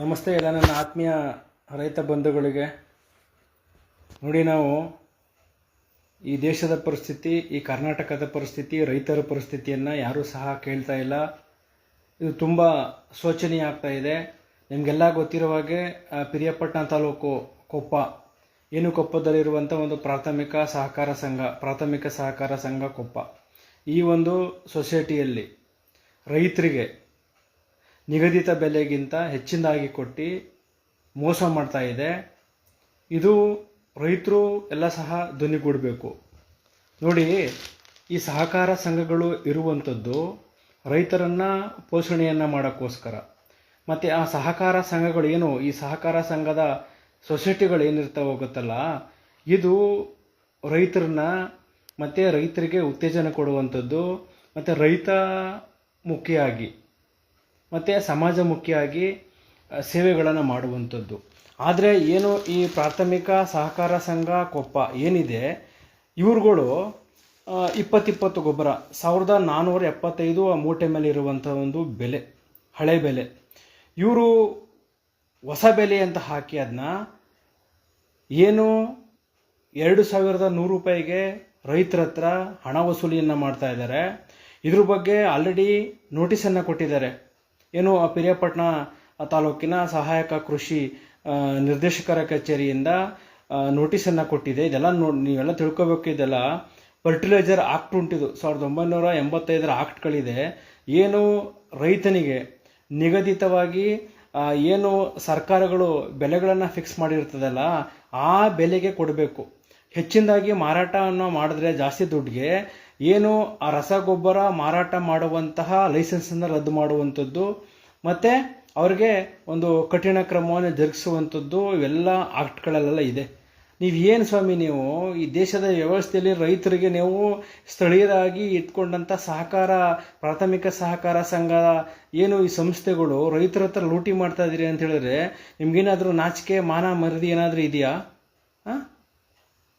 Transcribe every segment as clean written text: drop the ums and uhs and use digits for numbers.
ನಮಸ್ತೆ ಎಲ್ಲ ನನ್ನ ಆತ್ಮೀಯ ರೈತ ಬಂಧುಗಳಿಗೆ. ನೋಡಿ, ನಾವು ಈ ದೇಶದ ಪರಿಸ್ಥಿತಿ, ಈ ಕರ್ನಾಟಕದ ಪರಿಸ್ಥಿತಿ, ರೈತರ ಪರಿಸ್ಥಿತಿಯನ್ನು ಯಾರೂ ಸಹ ಕೇಳ್ತಾ ಇಲ್ಲ. ಇದು ತುಂಬ ಶೋಚನೀಯ ಆಗ್ತಾ ಇದೆ. ನಿಮಗೆಲ್ಲ ಗೊತ್ತಿರೋ ಹಾಗೆ ಪಿರಿಯಾಪಟ್ಟಣ ತಾಲೂಕು ಕೊಪ್ಪ, ಏನು ಕೊಪ್ಪದಲ್ಲಿರುವಂಥ ಒಂದು ಪ್ರಾಥಮಿಕ ಸಹಕಾರ ಸಂಘ ಕೊಪ್ಪ, ಈ ಒಂದು ಸೊಸೈಟಿಯಲ್ಲಿ ರೈತರಿಗೆ ನಿಗದಿತ ಬೆಲೆಗಿಂತ ಹೆಚ್ಚಿನದಾಗಿ ಕೊಟ್ಟು ಮೋಸ ಮಾಡ್ತಾ ಇದೆ. ಇದು ರೈತರು ಎಲ್ಲ ಸಹ ಧ್ವನಿಗೂಡಬೇಕು. ನೋಡಿ, ಈ ಸಹಕಾರ ಸಂಘಗಳು ಇರುವಂಥದ್ದು ರೈತರನ್ನು ಪೋಷಣೆಯನ್ನು ಮಾಡೋಕ್ಕೋಸ್ಕರ. ಮತ್ತು ಆ ಸಹಕಾರ ಸಂಘಗಳು ಏನು, ಈ ಸಹಕಾರ ಸಂಘದ ಸೊಸೈಟಿಗಳು ಏನಿರ್ತಾವೆ ಹೋಗುತ್ತಲ್ಲ, ಇದು ರೈತರನ್ನ ಮತ್ತು ರೈತರಿಗೆ ಉತ್ತೇಜನ ಕೊಡುವಂಥದ್ದು, ಮತ್ತು ರೈತ ಮುಖಿಯಾಗಿ ಮತ್ತು ಸಮಾಜಮುಖಿಯಾಗಿ ಸೇವೆಗಳನ್ನು ಮಾಡುವಂಥದ್ದು. ಆದರೆ ಏನು ಈ ಪ್ರಾಥಮಿಕ ಸಹಕಾರ ಸಂಘ ಕೊಪ್ಪ ಏನಿದೆ, ಇವ್ರುಗಳು 20 ಗೊಬ್ಬರ 1475 ಮೂಟೆ ಮೇಲೆ ಇರುವಂಥ ಒಂದು ಬೆಲೆ, ಹಳೆ ಬೆಲೆ, ಇವರು ಹೊಸ ಬೆಲೆ ಅಂತ ಹಾಕಿ ಅದನ್ನ ಏನು 2100 ರೂಪಾಯಿಗೆ ರೈತರ ಹತ್ರ ಹಣ ವಸೂಲಿಯನ್ನು ಮಾಡ್ತಾ ಇದ್ದಾರೆ. ಇದ್ರ ಬಗ್ಗೆ ಆಲ್ರೆಡಿ ನೋಟಿಸನ್ನು ಕೊಟ್ಟಿದ್ದಾರೆ. ಏನು ಪಿರಿಯಾಪಟ್ಟಣ ತಾಲೂಕಿನ ಸಹಾಯಕ ಕೃಷಿ ನಿರ್ದೇಶಕರ ಕಚೇರಿಯಿಂದ ನೋಟಿಸನ್ನು ಕೊಟ್ಟಿದೆ. ಇದೆಲ್ಲ ನೀವೆಲ್ಲ ತಿಳ್ಕೊಬೇಕು. ಇದೆಲ್ಲ ಫರ್ಟಿಲೈಸರ್ ಆಕ್ಟ್ ಉಂಟಿದು, 1985 ಆಕ್ಟ್ಗಳಿದೆ. ಏನು ರೈತನಿಗೆ ನಿಗದಿತವಾಗಿ ಏನು ಸರ್ಕಾರಗಳು ಬೆಲೆಗಳನ್ನು ಫಿಕ್ಸ್ ಮಾಡಿರ್ತದಲ್ಲ, ಆ ಬೆಲೆಗೆ ಕೊಡಬೇಕು. ಹೆಚ್ಚಿನದಾಗಿ ಮಾರಾಟವನ್ನು ಮಾಡಿದ್ರೆ ಜಾಸ್ತಿ ದುಡ್ಡಿಗೆ ಏನು ಆ ರಸಗೊಬ್ಬರ ಮಾರಾಟ ಮಾಡುವಂತಹ ಲೈಸೆನ್ಸನ್ನು ರದ್ದು ಮಾಡುವಂಥದ್ದು, ಮತ್ತು ಅವ್ರಿಗೆ ಒಂದು ಕಠಿಣ ಕ್ರಮವನ್ನು ಜರುಗಿಸುವಂಥದ್ದು, ಇವೆಲ್ಲ ಆಕ್ಟ್ಗಳಲ್ಲೆಲ್ಲ ಇದೆ. ಏನು ಸ್ವಾಮಿ, ನೀವು ಈ ದೇಶದ ವ್ಯವಸ್ಥೆಯಲ್ಲಿ ರೈತರಿಗೆ ನೀವು ಸ್ಥಳೀಯರಾಗಿ ಇಟ್ಕೊಂಡಂಥ ಪ್ರಾಥಮಿಕ ಸಹಕಾರ ಸಂಘ ಏನು ಈ ಸಂಸ್ಥೆಗಳು ರೈತರ ಹತ್ರ ಲೂಟಿ ಮಾಡ್ತಾ ಇದ್ದೀರಿ ಅಂತ ಹೇಳಿದ್ರೆ ನಿಮ್ಗೇನಾದರೂ ನಾಚಿಕೆ ಮಾನ ಮರ್ಯಾದೆ ಏನಾದರೂ ಇದೆಯಾ?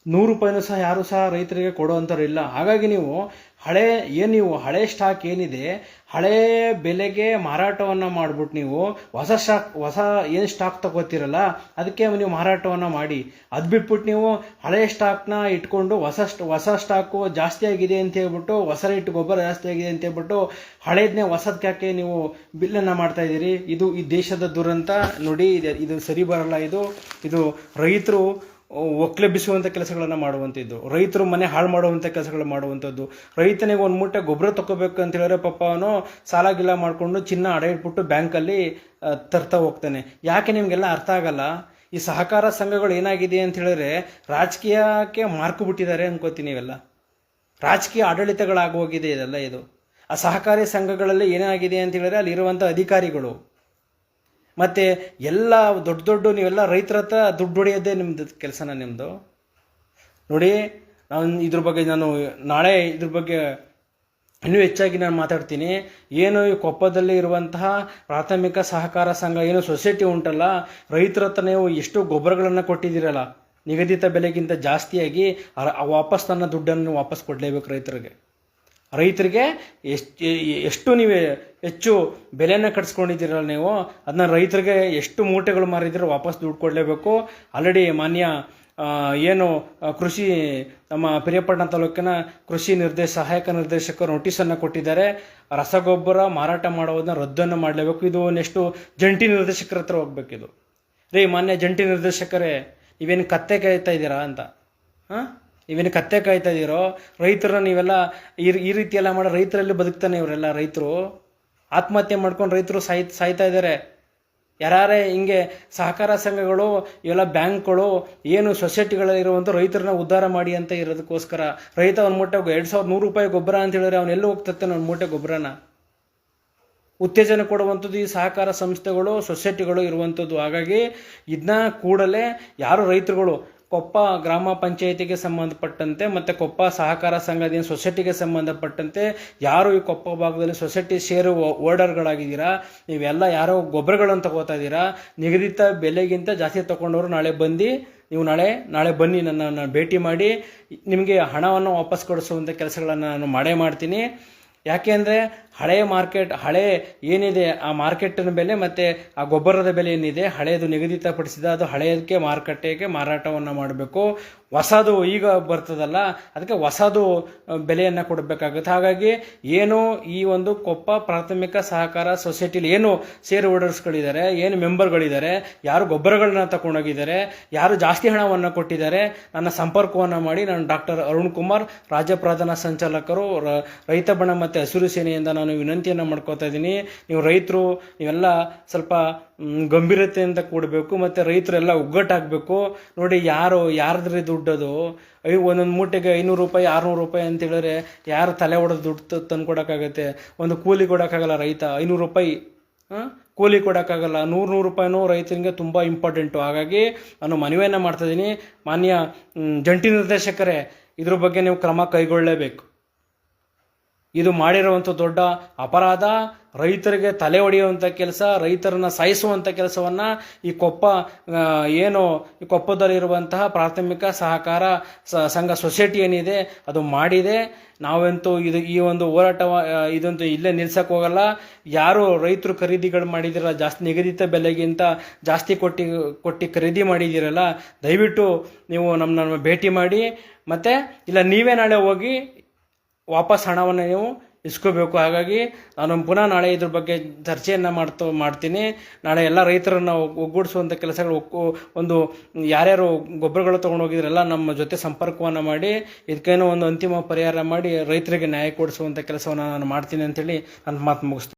100 ರೂಪಾಯಿನೂ ಸಹ ಯಾರೂ ಸಹ ರೈತರಿಗೆ ಕೊಡೋವಂಥವ್ರು ಇಲ್ಲ. ಹಾಗಾಗಿ ನೀವು ಹಳೆ ಸ್ಟಾಕ್ ಏನಿದೆ, ಹಳೆ ಬೆಲೆಗೆ ಮಾರಾಟವನ್ನು ಮಾಡಿಬಿಟ್ಟು ನೀವು ಹೊಸ ಏನು ಸ್ಟಾಕ್ ತಗೋತೀರಲ್ಲ, ಅದಕ್ಕೆ ನೀವು ಮಾರಾಟವನ್ನು ಮಾಡಿ. ಅದು ಬಿಟ್ಬಿಟ್ಟು ನೀವು ಹಳೆ ಸ್ಟಾಕ್ನ ಇಟ್ಕೊಂಡು ಹೊಸ ಸ್ಟಾಕು ಜಾಸ್ತಿ ಆಗಿದೆ ಅಂತ ಹೇಳ್ಬಿಟ್ಟು, ಹೊಸ ರೇಟ್ ಗೊಬ್ಬರ ಜಾಸ್ತಿ ಆಗಿದೆ ಅಂತ ಹೇಳ್ಬಿಟ್ಟು ಹಳೇದನ್ನೇ ಹೊಸದಕ್ಕೆ ನೀವು ಬಿಲ್ಲನ್ನು ಮಾಡ್ತಾ ಇದ್ದೀರಿ. ಇದು ಈ ದೇಶದ ದುರಂತ. ನೋಡಿ, ಇದು ಸರಿ ಬರಲ್ಲ. ಇದು ರೈತರು ಒಕ್ಲೆಬ್ಬಿಸುವಂಥ ಕೆಲಸಗಳನ್ನು ಮಾಡುವಂಥದ್ದು, ರೈತರು ಮನೆ ಹಾಳು ಮಾಡುವಂಥ ಕೆಲಸಗಳು ಮಾಡುವಂಥದ್ದು. ರೈತನಿಗೆ ಒಂದು ಮೂಟೆ ಗೊಬ್ಬರ ತಗೋಬೇಕು ಅಂತ ಹೇಳಿದ್ರೆ ಪಾಪ ಅವನು ಸಾಲ ಗಿಲ್ಲ ಮಾಡಿಕೊಂಡು ಚಿನ್ನ ಅಡ ಇಟ್ಬಿಟ್ಟು ಬ್ಯಾಂಕಲ್ಲಿ ತರ್ತಾ ಹೋಗ್ತಾನೆ. ಯಾಕೆ ನಿಮಗೆಲ್ಲ ಅರ್ಥ ಆಗಲ್ಲ? ಈ ಸಹಕಾರ ಸಂಘಗಳು ಏನಾಗಿದೆ ಅಂತ ಹೇಳಿದ್ರೆ ರಾಜಕೀಯಕ್ಕೆ ಮಾರ್ಕು ಬಿಟ್ಟಿದ್ದಾರೆ ಅನ್ಕೋತೀನಿ. ಇವೆಲ್ಲ ರಾಜಕೀಯ ಆಡಳಿತಗಳಾಗೋಗಿದೆ ಇದೆಲ್ಲ. ಇದು ಆ ಸಹಕಾರಿ ಸಂಘಗಳಲ್ಲಿ ಏನಾಗಿದೆ ಅಂತ ಹೇಳಿದ್ರೆ ಅಲ್ಲಿರುವಂಥ ಅಧಿಕಾರಿಗಳು ಮತ್ತು ಎಲ್ಲ ದೊಡ್ಡ ನೀವೆಲ್ಲ ರೈತರ ಹತ್ರ ದುಡ್ಡು ಹೊಡೆಯೋದೇ ನಿಮ್ಮದು ಕೆಲಸನ ನಿಮ್ಮದು. ನೋಡಿ, ಇದ್ರ ಬಗ್ಗೆ ನಾಳೆ ಇದ್ರ ಬಗ್ಗೆ ಇನ್ನೂ ಹೆಚ್ಚಾಗಿ ನಾನು ಮಾತಾಡ್ತೀನಿ. ಏನು ಈ ಕೊಪ್ಪದಲ್ಲಿ ಇರುವಂತಹ ಪ್ರಾಥಮಿಕ ಸಹಕಾರ ಸಂಘ ಏನು ಸೊಸೈಟಿ ಉಂಟಲ್ಲ, ರೈತರ ಹತ್ರ ನೀವು ಎಷ್ಟು ಗೊಬ್ಬರಗಳನ್ನು ಕೊಟ್ಟಿದ್ದೀರಲ್ಲ, ನಿಗದಿತ ಬೆಲೆಗಿಂತ ಜಾಸ್ತಿಯಾಗಿ ವಾಪಸ್ ತನ್ನ ದುಡ್ಡನ್ನು ವಾಪಸ್ ಕೊಡಲೇಬೇಕು ರೈತರಿಗೆ ಎಷ್ಟು ನೀವು ಹೆಚ್ಚು ಬೆಲೆಯನ್ನು ಕಟ್ಸ್ಕೊಂಡಿದ್ದೀರಲ್ಲ ನೀವು, ಅದನ್ನ ರೈತರಿಗೆ ಎಷ್ಟು ಮೂಟೆಗಳು ಮಾರಿದ್ರೆ ವಾಪಸ್ ದುಡ್ಡು ಕೊಡಲೇಬೇಕು. ಆಲ್ರೆಡಿ ಮಾನ್ಯ ಏನು ನಮ್ಮ ಪಿರಿಯಾಪಟ್ಟಣ ತಾಲೂಕಿನ ಕೃಷಿ ಸಹಾಯಕ ನಿರ್ದೇಶಕರು ನೋಟಿಸನ್ನು ಕೊಟ್ಟಿದ್ದಾರೆ. ರಸಗೊಬ್ಬರ ಮಾರಾಟ ಮಾಡೋದನ್ನ ರದ್ದನ್ನು ಮಾಡಲೇಬೇಕು. ಇದು ನೆಕ್ಸ್ಟು ಜಂಟಿ ನಿರ್ದೇಶಕರ ಹತ್ರ ಹೋಗ್ಬೇಕಿದು. ಮಾನ್ಯ ಜಂಟಿ ನಿರ್ದೇಶಕರೇ, ನೀವೇನು ಕತ್ತೆ ಕಾಯ್ತಾ ಇದ್ದೀರಾ ಅಂತ? ನೀವೇನು ಕತ್ತೆ ಕಾಯ್ತಾ ಇದ್ದೀರೋ? ರೈತರನ್ನ ನೀವೆಲ್ಲ ಈ ರೀತಿ ಎಲ್ಲ ಮಾಡೋ ರೈತರಲ್ಲಿ ಬದುಕ್ತಾನೆ. ಇವರೆಲ್ಲ ರೈತರು ಆತ್ಮಹತ್ಯೆ ಮಾಡ್ಕೊಂಡು ರೈತರು ಸಾಯ್ತಾ ಇದ್ದಾರೆ. ಯಾರೇ ಹಿಂಗೆ ಸಹಕಾರ ಸಂಘಗಳು, ಇವೆಲ್ಲ ಬ್ಯಾಂಕ್ಗಳು ಏನು ಸೊಸೈಟಿಗಳಲ್ಲಿರುವಂಥ ರೈತರನ್ನ ಉದ್ಧಾರ ಮಾಡಿ ಅಂತ ಇರೋದಕ್ಕೋಸ್ಕರ ರೈತ ಒಂದು ಮೂಟೆ 2100 ರೂಪಾಯಿ ಗೊಬ್ಬರ ಅಂತ ಹೇಳಿದ್ರೆ ಅವನೆಲ್ಲೂ ಹೋಗ್ತಾನೆ ಒಂದು ಮೂಟೆ ಗೊಬ್ಬರನ. ಉತ್ತೇಜನ ಕೊಡುವಂಥದ್ದು ಈ ಸಹಕಾರ ಸಂಸ್ಥೆಗಳು, ಸೊಸೈಟಿಗಳು ಇರುವಂಥದ್ದು. ಹಾಗಾಗಿ ಇದನ್ನ ಕೂಡಲೇ ಯಾರು ರೈತರುಗಳು ಕೊಪ್ಪ ಗ್ರಾಮ ಪಂಚಾಯಿತಿಗೆ ಸಂಬಂಧಪಟ್ಟಂತೆ ಮತ್ತು ಕೊಪ್ಪ ಸಹಕಾರ ಸಂಘದ ಸೊಸೈಟಿಗೆ ಸಂಬಂಧಪಟ್ಟಂತೆ ಯಾರು ಈ ಕೊಪ್ಪ ಭಾಗದಲ್ಲಿ ಸೊಸೈಟಿ ಷೇರು ಹೋಲ್ಡರ್ಗಳಾಗಿದ್ದೀರಾ, ನೀವೆಲ್ಲ ಯಾರೋ ಗೊಬ್ಬರಗಳನ್ನು ತಗೋತಾ ಇದ್ದೀರಾ, ನಿಗದಿತ ಬೆಲೆಗಿಂತ ಜಾಸ್ತಿ ತಗೊಂಡವರು ನಾಳೆ ಬನ್ನಿ, ನನ್ನನ್ನು ಭೇಟಿ ಮಾಡಿ ನಿಮಗೆ ಹಣವನ್ನು ವಾಪಸ್ ಕೊಡಿಸುವಂಥ ಕೆಲಸಗಳನ್ನು ನಾನು ಮಾಡೇ ಮಾಡ್ತೀನಿ. ಯಾಕೆ ಅಂದರೆ ಹಳೆ ಏನಿದೆ ಆ ಮಾರ್ಕೆಟಿನ ಬೆಲೆ ಮತ್ತು ಆ ಗೊಬ್ಬರದ ಬೆಲೆ ಏನಿದೆ ಹಳೆಯದು ನಿಗದಿತಪಡಿಸಿದ ಅದು ಹಳೆಯದಕ್ಕೆ ಮಾರುಕಟ್ಟೆಗೆ ಮಾರಾಟವನ್ನು ಮಾಡಬೇಕು. ಹೊಸದು ಈಗ ಬರ್ತದಲ್ಲ ಅದಕ್ಕೆ ಹೊಸದು ಬೆಲೆಯನ್ನು ಕೊಡಬೇಕಾಗುತ್ತೆ. ಹಾಗಾಗಿ ಏನು ಈ ಒಂದು ಕೊಪ್ಪ ಪ್ರಾಥಮಿಕ ಸಹಕಾರ ಸೊಸೈಟಿಲಿ ಏನು ಷೇರ್ ಹೋಲ್ಡರ್ಸ್ಗಳಿದ್ದಾರೆ, ಏನು ಮೆಂಬರ್ಗಳಿದ್ದಾರೆ, ಯಾರು ಗೊಬ್ಬರಗಳನ್ನ ತಗೊಂಡೋಗಿದ್ದಾರೆ, ಯಾರು ಜಾಸ್ತಿ ಹಣವನ್ನು ಕೊಟ್ಟಿದ್ದಾರೆ, ನನ್ನ ಸಂಪರ್ಕವನ್ನು ಮಾಡಿ. ನಾನು ಡಾಕ್ಟರ್ ಅರುಣ್ ಕುಮಾರ್, ರಾಜ್ಯ ಪ್ರಧಾನ ಸಂಚಾಲಕರು, ರೈತ ಬಣ ಮತ್ತು ಹಸಿರು ಸೇನೆಯಿಂದ ನಾನು ವಿನಂತಿಯನ್ನು ಮಾಡ್ಕೋತಾ ಇದ್ದೀನಿ. ನೀವು ರೈತರು ನೀವೆಲ್ಲ ಸ್ವಲ್ಪ ಗಂಭೀರತೆಯಿಂದ ಕೂಡಬೇಕು ಮತ್ತು ರೈತರೆಲ್ಲ ಒಗ್ಗಟ್ಟಾಗಬೇಕು. ನೋಡಿ, ಯಾರದ್ರಿ ದುಡ್ಡದು ಒಂದೊಂದು ಮೂಟೆಗೆ 500 ರೂಪಾಯಿ 600 ರೂಪಾಯಿ ಅಂತ ಹೇಳಿದ್ರೆ ಯಾರು ತಲೆ ಹೊಡೆದು ದುಡ್ಡು ತಂದು ಕೊಡೋಕ್ಕಾಗತ್ತೆ? ಒಂದು ಕೂಲಿ ಕೊಡೋಕ್ಕಾಗಲ್ಲ ರೈತ. 500 ರೂಪಾಯಿ ಕೂಲಿ ಕೊಡೋಕ್ಕಾಗಲ್ಲ. 100 ರೂಪಾಯಿನೂ ರೈತರಿಗೆ ತುಂಬ ಇಂಪಾರ್ಟೆಂಟು. ಹಾಗಾಗಿ ನಾನು ಮನವಿಯನ್ನು ಮಾಡ್ತಾಯಿದ್ದೀನಿ, ಮಾನ್ಯ ಜಂಟಿ ನಿರ್ದೇಶಕರೇ, ಇದ್ರ ಬಗ್ಗೆ ನೀವು ಕ್ರಮ ಕೈಗೊಳ್ಳಲೇಬೇಕು. ಇದು ಮಾಡಿರುವಂಥ ದೊಡ್ಡ ಅಪರಾಧ. ರೈತರಿಗೆ ತಲೆ ಹೊಡೆಯುವಂಥ ಕೆಲಸ, ರೈತರನ್ನು ಸಾಯಿಸುವಂಥ ಕೆಲಸವನ್ನು ಈ ಕೊಪ್ಪದಲ್ಲಿರುವಂತಹ ಪ್ರಾಥಮಿಕ ಸಹಕಾರ ಸಂಘ ಸೊಸೈಟಿ ಏನಿದೆ ಅದು ಮಾಡಿದೆ. ನಾವಂತೂ ಈ ಒಂದು ಹೋರಾಟ ಇದಂತೂ ಇಲ್ಲೇ ನಿಲ್ಸಕ್ಕೆ ಹೋಗಲ್ಲ. ಯಾರು ರೈತರು ಖರೀದಿಗಳು ಮಾಡಿದಿರಲ್ಲ, ಜಾಸ್ತಿ ನಿಗದಿತ ಬೆಲೆಗಿಂತ ಜಾಸ್ತಿ ಕೊಟ್ಟು ಖರೀದಿ ಮಾಡಿದ್ದೀರಲ್ಲ, ದಯವಿಟ್ಟು ನೀವು ನಮ್ಮನ್ನು ಭೇಟಿ ಮಾಡಿ. ಮತ್ತು ಇಲ್ಲ ನೀವೇ ನಾಳೆ ಹೋಗಿ ವಾಪಸ್ ಹಣವನ್ನು ನೀವು ಇಸ್ಕೋಬೇಕು. ಹಾಗಾಗಿ ನಾನು ಪುನಃ ನಾಳೆ ಇದ್ರ ಬಗ್ಗೆ ಚರ್ಚೆಯನ್ನು ಮಾಡ್ತೀನಿ. ನಾಳೆ ಎಲ್ಲ ರೈತರನ್ನು ಒಗ್ಗೂಡಿಸುವಂಥ ಕೆಲಸಗಳು ಒಂದು ಯಾರ್ಯಾರು ಗೊಬ್ಬರಗಳು ತೊಗೊಂಡೋಗಿದ್ರೆಲ್ಲ ನಮ್ಮ ಜೊತೆ ಸಂಪರ್ಕವನ್ನು ಮಾಡಿ ಇದಕ್ಕೇನೋ ಒಂದು ಅಂತಿಮ ಪರಿಹಾರ ಮಾಡಿ ರೈತರಿಗೆ ನ್ಯಾಯ ಕೊಡಿಸುವಂಥ ಕೆಲಸವನ್ನು ನಾನು ಮಾಡ್ತೀನಿ ಅಂತೇಳಿ ನನ್ನ ಮಾತು ಮುಗಿಸ್ತೀನಿ.